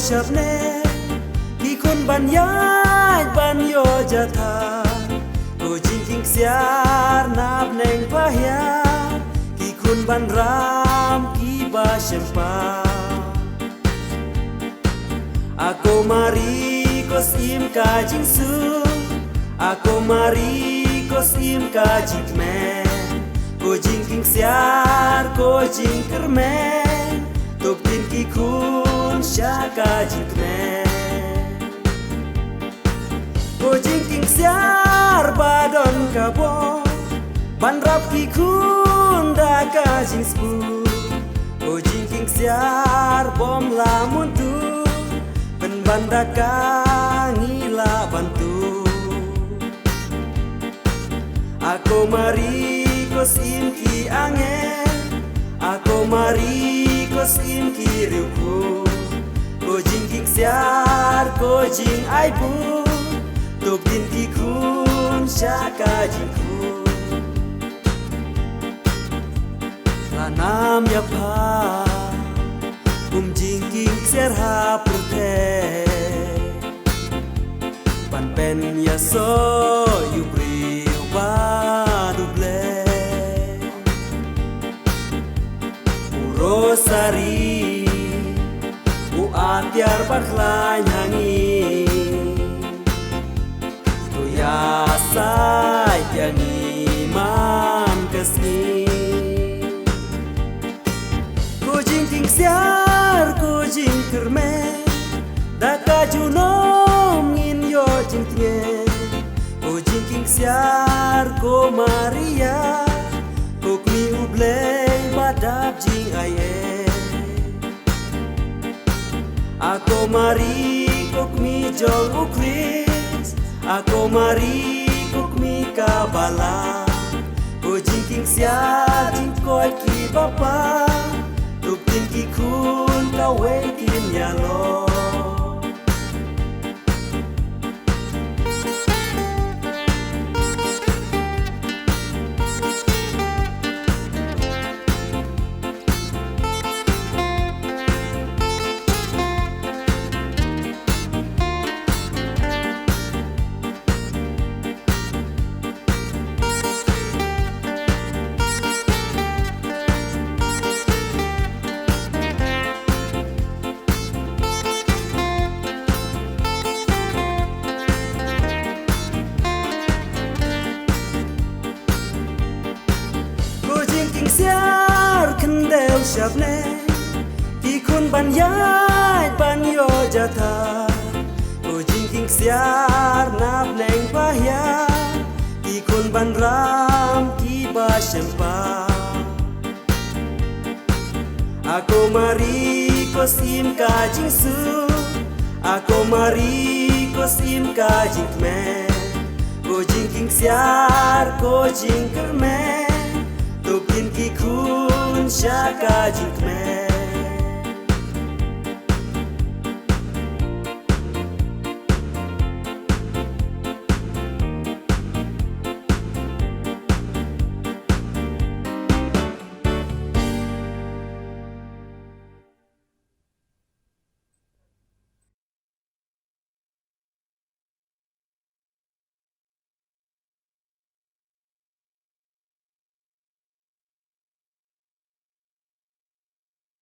shabne ki kun ban yai ban yo jatha ko jingking siar nap neng pahya ki kun ban ram ki ba shempa ako mari ko sim ka jingsu ako mari ko sim ka jikme ko jingking siar ko jingkermen tuk tin ki kun shaka jikme ko jingking siar badon kabo ban rap ki kun da ka jingspu ko jingking siar bom lamun tu ben banda ka ngila bantu ako mari ko sim ki angin ako mari ko sim ki riuku ko jingking siar ko jing aibu tuk tin ki kun shaka jingku lanam ya pa jingking siar ha purte pan pen ya so yubri ba duble rosari u atiar parklan hangi tu ya sai yani man kesni ko jingking siar ko jingkermen daka junom ngin yo jingtnge ko jingking siar ko maria ko kmi ublei badap jing aye ako mari ko kmi jong ukris ako mari ko kmi kabala ko jingking siar jing koi ki bapa tuk tin ki kun ka wekin ya lo siar kendel shabne ki kun ban yai ban yo jatha ko jingking siar nap neng pahya ki kun ban ram ki ba shempa ako mari ko sim ka jingsu ako mari ko sim ka jingme ko jingking siar ko jingkermen tuk tin ki kun shaka jingme